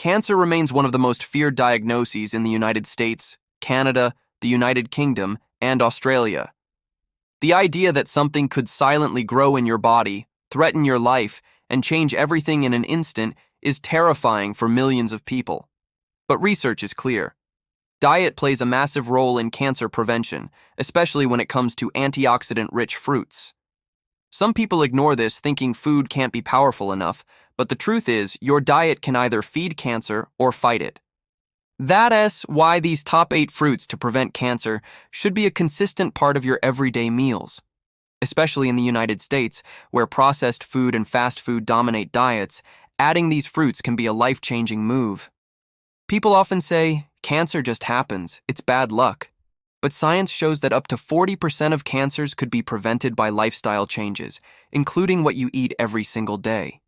Cancer remains one of the most feared diagnoses in the United States, Canada, the United Kingdom, and Australia. The idea that something could silently grow in your body, threaten your life, and change everything in an instant is terrifying for millions of people. But research is clear. Diet plays a massive role in cancer prevention, especially when it comes to antioxidant-rich fruits. Some people ignore this, thinking food can't be powerful enough, but the truth is, your diet can either feed cancer or fight it. That's why these top 8 fruits to prevent cancer should be a consistent part of your everyday meals. Especially in the United States, where processed food and fast food dominate diets, adding these fruits can be a life-changing move. People often say, cancer just happens, it's bad luck. But science shows that up to 40% of cancers could be prevented by lifestyle changes, including what you eat every single day.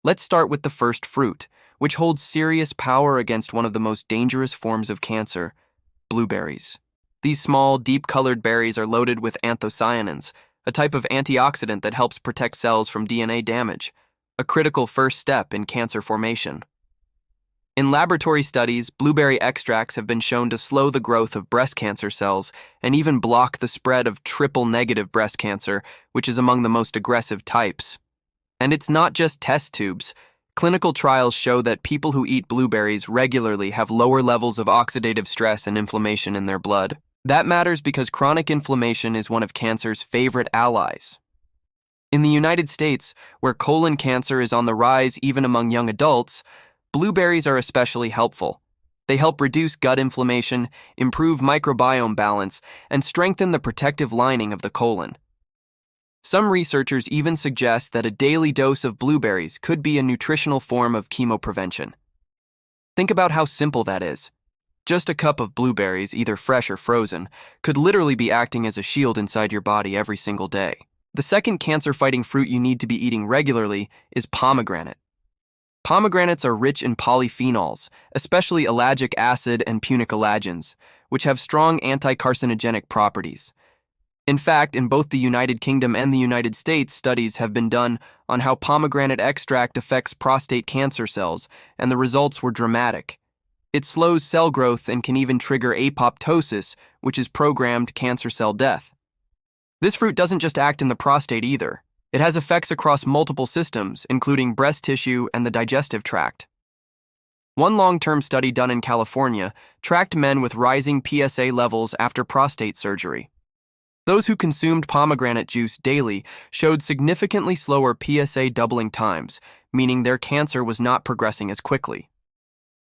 Let's start with the first fruit, which holds serious power against one of the most dangerous forms of cancer, blueberries. These small, deep-colored berries are loaded with anthocyanins, a type of antioxidant that helps protect cells from DNA damage, a critical first step in cancer formation. In laboratory studies, blueberry extracts have been shown to slow the growth of breast cancer cells and even block the spread of triple-negative breast cancer, which is among the most aggressive types. And it's not just test tubes. Clinical trials show that people who eat blueberries regularly have lower levels of oxidative stress and inflammation in their blood. That matters because chronic inflammation is one of cancer's favorite allies. In the United States, where colon cancer is on the rise even among young adults, blueberries are especially helpful. They help reduce gut inflammation, improve microbiome balance, and strengthen the protective lining of the colon. Some researchers even suggest that a daily dose of blueberries could be a nutritional form of chemoprevention. Think about how simple that is. Just a cup of blueberries, either fresh or frozen, could literally be acting as a shield inside your body every single day. The second cancer-fighting fruit you need to be eating regularly is pomegranate. Pomegranates are rich in polyphenols, especially ellagic acid and punicalagins, which have strong anti-carcinogenic properties. In fact, in both the United Kingdom and the United States, studies have been done on how pomegranate extract affects prostate cancer cells, and the results were dramatic. It slows cell growth and can even trigger apoptosis, which is programmed cancer cell death. This fruit doesn't just act in the prostate either. It has effects across multiple systems, including breast tissue and the digestive tract. One long-term study done in California tracked men with rising PSA levels after prostate surgery. Those who consumed pomegranate juice daily showed significantly slower PSA doubling times, meaning their cancer was not progressing as quickly.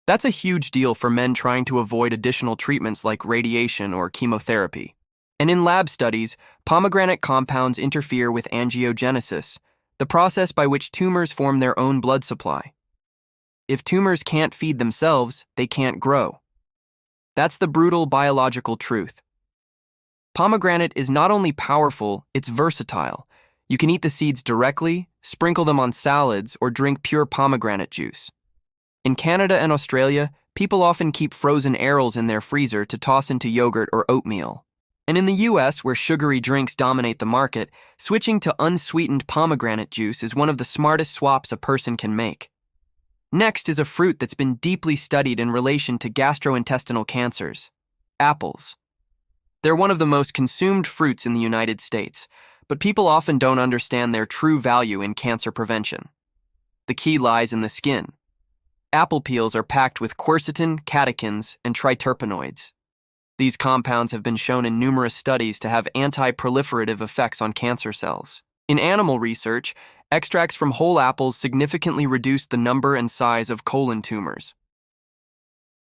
That's a huge deal for men trying to avoid additional treatments like radiation or chemotherapy. And in lab studies, pomegranate compounds interfere with angiogenesis, the process by which tumors form their own blood supply. If tumors can't feed themselves, they can't grow. That's the brutal biological truth. Pomegranate is not only powerful, it's versatile. You can eat the seeds directly, sprinkle them on salads, or drink pure pomegranate juice. In Canada and Australia, people often keep frozen arils in their freezer to toss into yogurt or oatmeal. And in the US, where sugary drinks dominate the market, switching to unsweetened pomegranate juice is one of the smartest swaps a person can make. Next is a fruit that's been deeply studied in relation to gastrointestinal cancers: apples. They're one of the most consumed fruits in the United States, but people often don't understand their true value in cancer prevention. The key lies in the skin. Apple peels are packed with quercetin, catechins, and triterpenoids. These compounds have been shown in numerous studies to have anti-proliferative effects on cancer cells. In animal research, extracts from whole apples significantly reduce the number and size of colon tumors.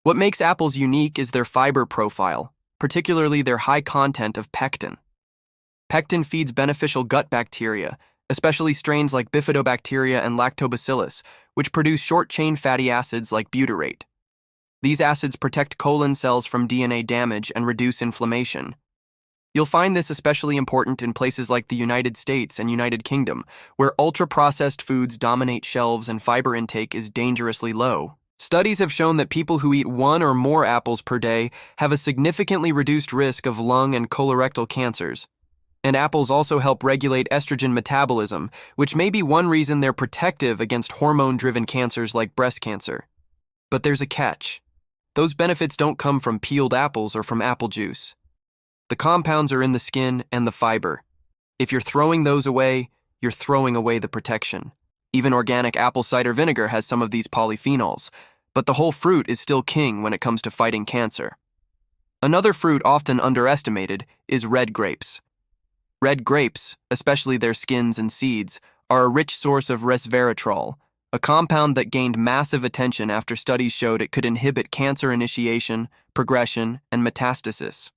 What makes apples unique is their fiber profile, particularly their high content of pectin. Pectin feeds beneficial gut bacteria, especially strains like bifidobacteria and lactobacillus, which produce short-chain fatty acids like butyrate. These acids protect colon cells from DNA damage and reduce inflammation. You'll find this especially important in places like the United States and United Kingdom, where ultra-processed foods dominate shelves and fiber intake is dangerously low. Studies have shown that people who eat 1 or more apples per day have a significantly reduced risk of lung and colorectal cancers. And apples also help regulate estrogen metabolism, which may be one reason they're protective against hormone-driven cancers like breast cancer. But there's a catch. Those benefits don't come from peeled apples or from apple juice. The compounds are in the skin and the fiber. If you're throwing those away, you're throwing away the protection. Even organic apple cider vinegar has some of these polyphenols, but the whole fruit is still king when it comes to fighting cancer. Another fruit often underestimated is red grapes. Red grapes, especially their skins and seeds, are a rich source of resveratrol, a compound that gained massive attention after studies showed it could inhibit cancer initiation, progression, and metastasis.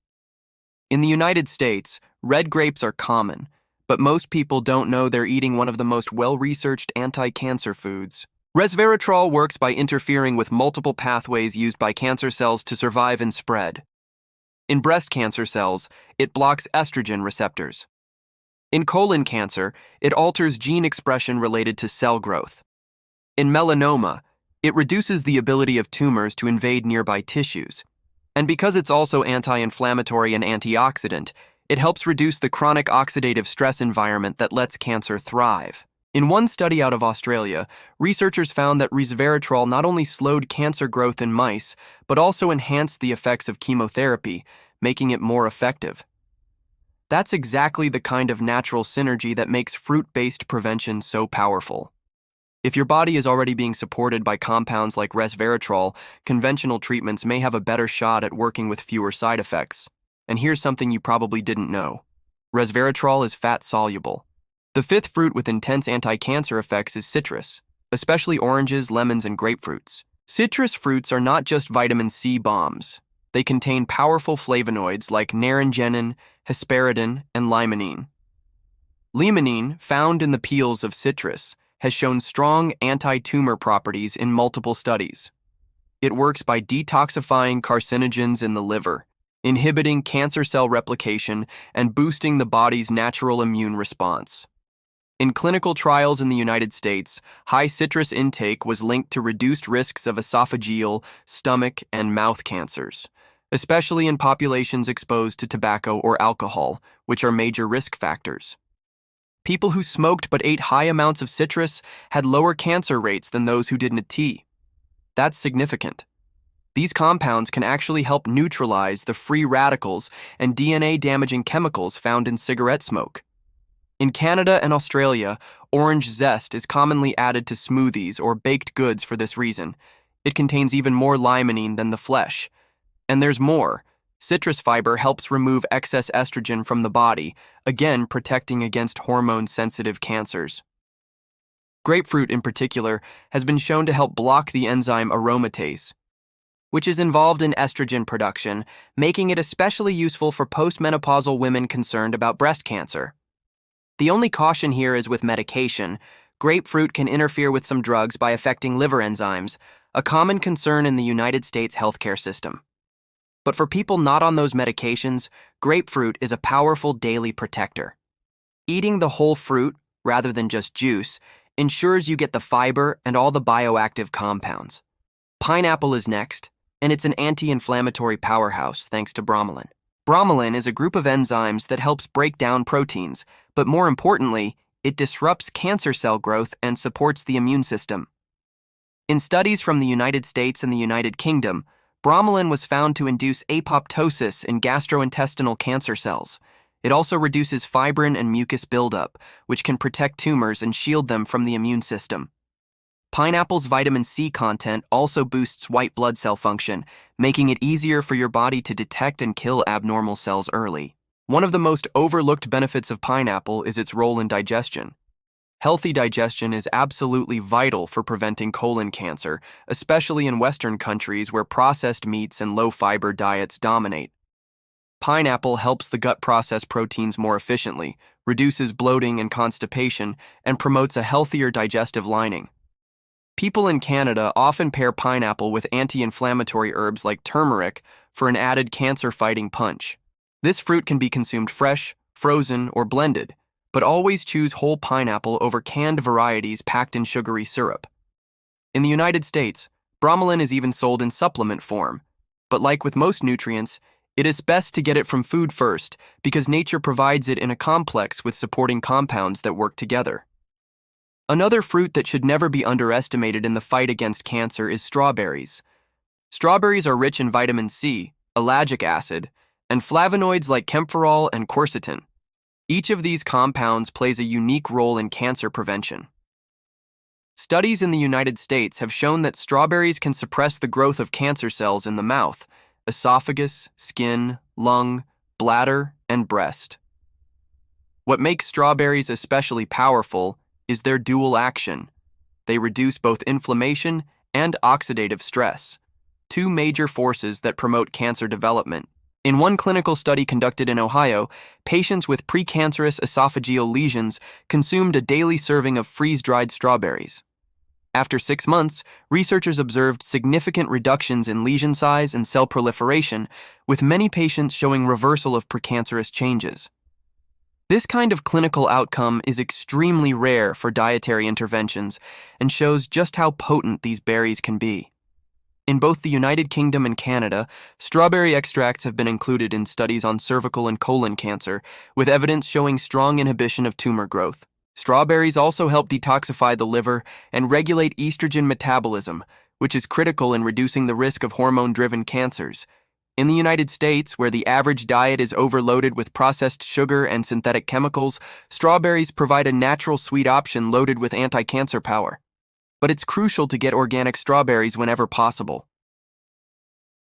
In the United States, red grapes are common, but most people don't know they're eating one of the most well-researched anti-cancer foods. Resveratrol works by interfering with multiple pathways used by cancer cells to survive and spread. In breast cancer cells, it blocks estrogen receptors. In colon cancer, it alters gene expression related to cell growth. In melanoma, it reduces the ability of tumors to invade nearby tissues. And because it's also anti-inflammatory and antioxidant, it helps reduce the chronic oxidative stress environment that lets cancer thrive. In one study out of Australia, researchers found that resveratrol not only slowed cancer growth in mice, but also enhanced the effects of chemotherapy, making it more effective. That's exactly the kind of natural synergy that makes fruit-based prevention so powerful. If your body is already being supported by compounds like resveratrol, conventional treatments may have a better shot at working with fewer side effects. And here's something you probably didn't know. Resveratrol is fat-soluble. The fifth fruit with intense anti-cancer effects is citrus, especially oranges, lemons, and grapefruits. Citrus fruits are not just vitamin C bombs. They contain powerful flavonoids like naringenin, hesperidin, and limonene. Limonene, found in the peels of citrus, has shown strong anti-tumor properties in multiple studies. It works by detoxifying carcinogens in the liver, inhibiting cancer cell replication, and boosting the body's natural immune response. In clinical trials in the United States, high citrus intake was linked to reduced risks of esophageal, stomach, and mouth cancers, especially in populations exposed to tobacco or alcohol, which are major risk factors. People who smoked but ate high amounts of citrus had lower cancer rates than those who didn't tea. That's significant. These compounds can actually help neutralize the free radicals and DNA-damaging chemicals found in cigarette smoke. In Canada and Australia, orange zest is commonly added to smoothies or baked goods for this reason. It contains even more limonene than the flesh. And there's more. Citrus fiber helps remove excess estrogen from the body, again protecting against hormone-sensitive cancers. Grapefruit, in particular, has been shown to help block the enzyme aromatase, which is involved in estrogen production, making it especially useful for postmenopausal women concerned about breast cancer. The only caution here is with medication. Grapefruit can interfere with some drugs by affecting liver enzymes, a common concern in the United States healthcare system. But for people not on those medications, grapefruit is a powerful daily protector. Eating the whole fruit, rather than just juice, ensures you get the fiber and all the bioactive compounds. Pineapple is next, and it's an anti-inflammatory powerhouse thanks to bromelain. Bromelain is a group of enzymes that helps break down proteins, but more importantly, it disrupts cancer cell growth and supports the immune system. In studies from the United States and the United Kingdom, bromelain was found to induce apoptosis in gastrointestinal cancer cells. It also reduces fibrin and mucus buildup, which can protect tumors and shield them from the immune system. Pineapple's vitamin C content also boosts white blood cell function, making it easier for your body to detect and kill abnormal cells early. One of the most overlooked benefits of pineapple is its role in digestion. Healthy digestion is absolutely vital for preventing colon cancer, especially in Western countries where processed meats and low-fiber diets dominate. Pineapple helps the gut process proteins more efficiently, reduces bloating and constipation, and promotes a healthier digestive lining. People in Canada often pair pineapple with anti-inflammatory herbs like turmeric for an added cancer-fighting punch. This fruit can be consumed fresh, frozen, or blended, but always choose whole pineapple over canned varieties packed in sugary syrup. In the United States, bromelain is even sold in supplement form, but like with most nutrients, it is best to get it from food first because nature provides it in a complex with supporting compounds that work together. Another fruit that should never be underestimated in the fight against cancer is strawberries. Strawberries are rich in vitamin C, ellagic acid, and flavonoids like camphorol and quercetin. Each of these compounds plays a unique role in cancer prevention. Studies in the United States have shown that strawberries can suppress the growth of cancer cells in the mouth, esophagus, skin, lung, bladder, and breast. What makes strawberries especially powerful is their dual action. They reduce both inflammation and oxidative stress, two major forces that promote cancer development. In one clinical study conducted in Ohio, patients with precancerous esophageal lesions consumed a daily serving of freeze-dried strawberries. After 6 months, researchers observed significant reductions in lesion size and cell proliferation, with many patients showing reversal of precancerous changes. This kind of clinical outcome is extremely rare for dietary interventions and shows just how potent these berries can be. In both the United Kingdom and Canada, strawberry extracts have been included in studies on cervical and colon cancer, with evidence showing strong inhibition of tumor growth. Strawberries also help detoxify the liver and regulate estrogen metabolism, which is critical in reducing the risk of hormone-driven cancers. In the United States, where the average diet is overloaded with processed sugar and synthetic chemicals, strawberries provide a natural sweet option loaded with anti-cancer power. But it's crucial to get organic strawberries whenever possible.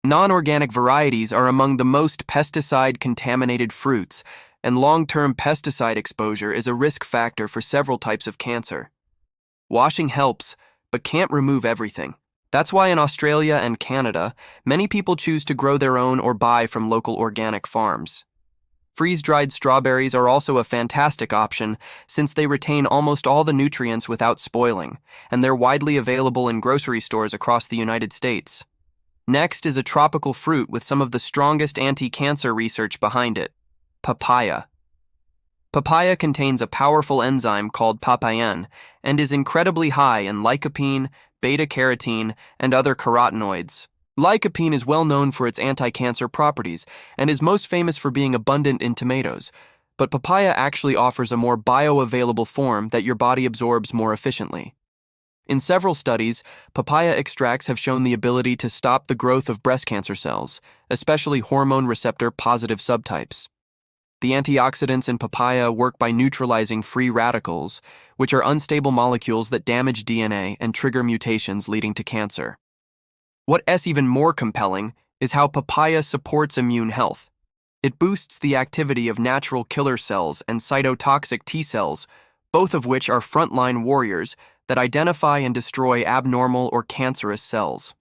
Non-organic varieties are among the most pesticide-contaminated fruits, and long-term pesticide exposure is a risk factor for several types of cancer. Washing helps, but can't remove everything. That's why in Australia and Canada, many people choose to grow their own or buy from local organic farms. Freeze-dried strawberries are also a fantastic option since they retain almost all the nutrients without spoiling, and they're widely available in grocery stores across the United States. Next is a tropical fruit with some of the strongest anti-cancer research behind it: papaya. Papaya contains a powerful enzyme called papain and is incredibly high in lycopene, beta-carotene, and other carotenoids. Lycopene is well known for its anti-cancer properties and is most famous for being abundant in tomatoes, but papaya actually offers a more bioavailable form that your body absorbs more efficiently. In several studies, papaya extracts have shown the ability to stop the growth of breast cancer cells, especially hormone receptor positive subtypes. The antioxidants in papaya work by neutralizing free radicals, which are unstable molecules that damage DNA and trigger mutations leading to cancer. What's even more compelling is how papaya supports immune health. It boosts the activity of natural killer cells and cytotoxic T cells, both of which are frontline warriors that identify and destroy abnormal or cancerous cells.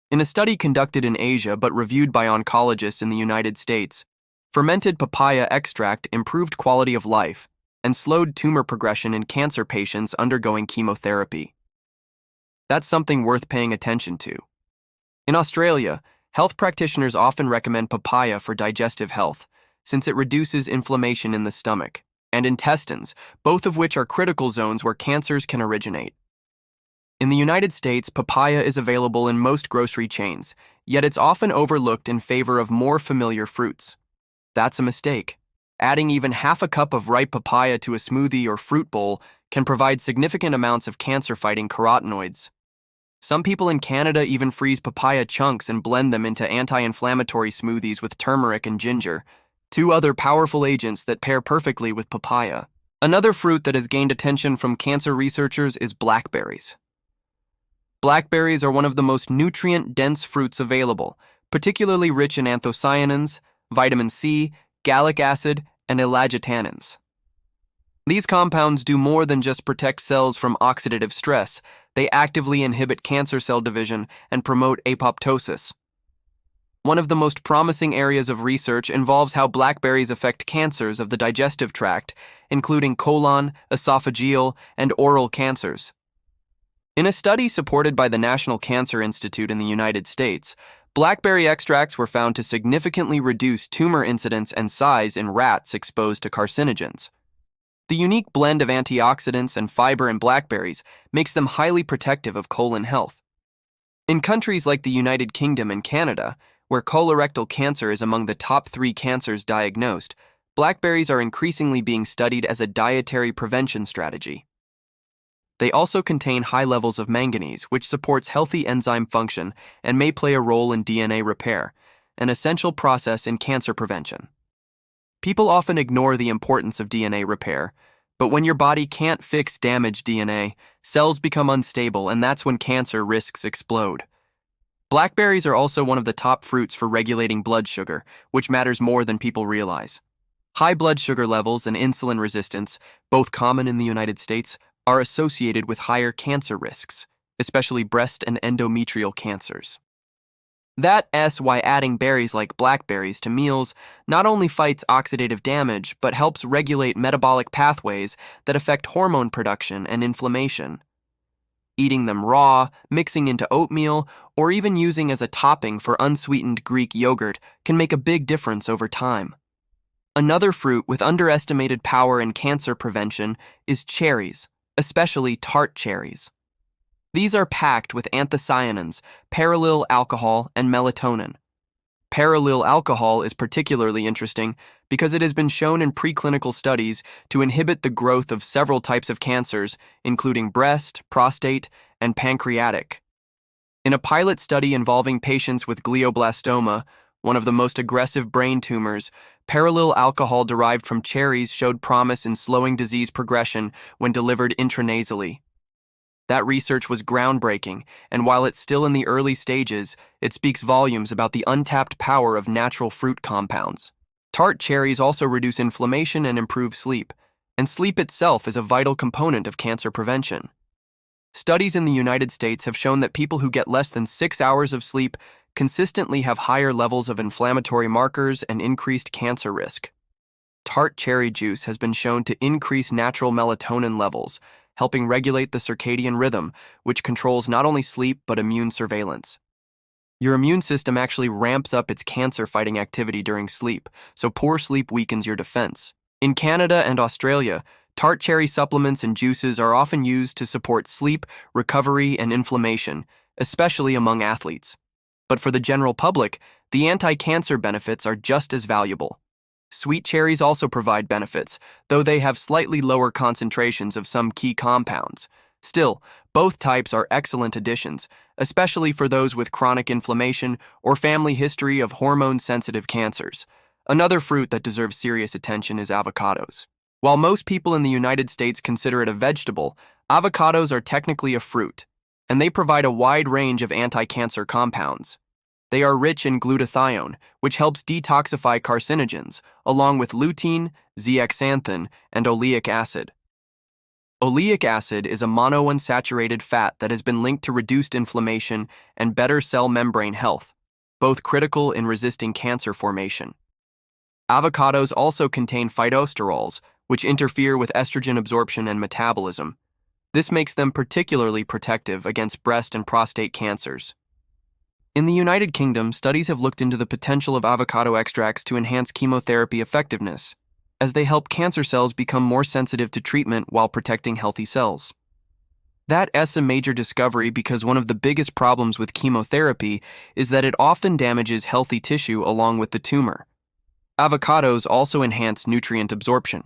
In a study conducted in Asia but reviewed by oncologists in the United States, fermented papaya extract improved quality of life and slowed tumor progression in cancer patients undergoing chemotherapy. That's something worth paying attention to. In Australia, health practitioners often recommend papaya for digestive health, since it reduces inflammation in the stomach and intestines, both of which are critical zones where cancers can originate. In the United States, papaya is available in most grocery chains, yet it's often overlooked in favor of more familiar fruits. That's a mistake. Adding even half a cup of ripe papaya to a smoothie or fruit bowl can provide significant amounts of cancer-fighting carotenoids. Some people in Canada even freeze papaya chunks and blend them into anti-inflammatory smoothies with turmeric and ginger, two other powerful agents that pair perfectly with papaya. Another fruit that has gained attention from cancer researchers is blackberries. Blackberries are one of the most nutrient-dense fruits available, particularly rich in anthocyanins, vitamin C, gallic acid, and ellagitannins. These compounds do more than just protect cells from oxidative stress. They actively inhibit cancer cell division and promote apoptosis. One of the most promising areas of research involves how blackberries affect cancers of the digestive tract, including colon, esophageal, and oral cancers. In a study supported by the National Cancer Institute in the United States, blackberry extracts were found to significantly reduce tumor incidence and size in rats exposed to carcinogens. The unique blend of antioxidants and fiber in blackberries makes them highly protective of colon health. In countries like the United Kingdom and Canada, where colorectal cancer is among the top 3 cancers diagnosed, blackberries are increasingly being studied as a dietary prevention strategy. They also contain high levels of manganese, which supports healthy enzyme function and may play a role in DNA repair, an essential process in cancer prevention. People often ignore the importance of DNA repair, but when your body can't fix damaged DNA, cells become unstable, and that's when cancer risks explode. Blackberries are also one of the top fruits for regulating blood sugar, which matters more than people realize. High blood sugar levels and insulin resistance, both common in the United States, are associated with higher cancer risks, especially breast and endometrial cancers. That's why adding berries like blackberries to meals not only fights oxidative damage, but helps regulate metabolic pathways that affect hormone production and inflammation. Eating them raw, mixing into oatmeal, or even using as a topping for unsweetened Greek yogurt can make a big difference over time. Another fruit with underestimated power in cancer prevention is cherries, especially tart cherries. These are packed with anthocyanins, perolyl alcohol, and melatonin. Perolyl alcohol is particularly interesting because it has been shown in preclinical studies to inhibit the growth of several types of cancers, including breast, prostate, and pancreatic. In a pilot study involving patients with glioblastoma, one of the most aggressive brain tumors, perolyl alcohol derived from cherries showed promise in slowing disease progression when delivered intranasally. That research was groundbreaking, and while it's still in the early stages, it speaks volumes about the untapped power of natural fruit compounds. Tart cherries also reduce inflammation and improve sleep, and sleep itself is a vital component of cancer prevention. Studies in the United States have shown that people who get less than 6 hours of sleep consistently have higher levels of inflammatory markers and increased cancer risk. Tart cherry juice has been shown to increase natural melatonin levels, helping regulate the circadian rhythm, which controls not only sleep but immune surveillance. Your immune system actually ramps up its cancer-fighting activity during sleep, so poor sleep weakens your defense. In Canada and Australia, tart cherry supplements and juices are often used to support sleep, recovery, and inflammation, especially among athletes. But for the general public, the anti-cancer benefits are just as valuable. Sweet cherries also provide benefits, though they have slightly lower concentrations of some key compounds. Still, both types are excellent additions, especially for those with chronic inflammation or family history of hormone-sensitive cancers. Another fruit that deserves serious attention is avocados. While most people in the United States consider it a vegetable, avocados are technically a fruit, and they provide a wide range of anti-cancer compounds. They are rich in glutathione, which helps detoxify carcinogens, along with lutein, zeaxanthin, and oleic acid. Oleic acid is a monounsaturated fat that has been linked to reduced inflammation and better cell membrane health, both critical in resisting cancer formation. Avocados also contain phytosterols, which interfere with estrogen absorption and metabolism. This makes them particularly protective against breast and prostate cancers. In the United Kingdom, studies have looked into the potential of avocado extracts to enhance chemotherapy effectiveness, as they help cancer cells become more sensitive to treatment while protecting healthy cells. That's a major discovery because one of the biggest problems with chemotherapy is that it often damages healthy tissue along with the tumor. Avocados also enhance nutrient absorption.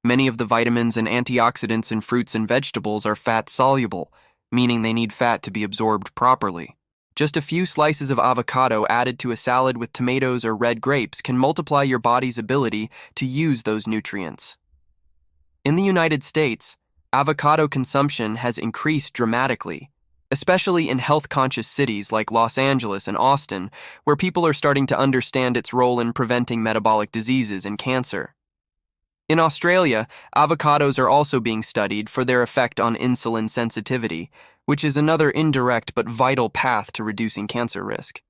Many of the vitamins and antioxidants in fruits and vegetables are fat-soluble, meaning they need fat to be absorbed properly. Just a few slices of avocado added to a salad with tomatoes or red grapes can multiply your body's ability to use those nutrients. In the United States, avocado consumption has increased dramatically, especially in health-conscious cities like Los Angeles and Austin, where people are starting to understand its role in preventing metabolic diseases and cancer. In Australia, avocados are also being studied for their effect on insulin sensitivity, which is another indirect but vital path to reducing cancer risk.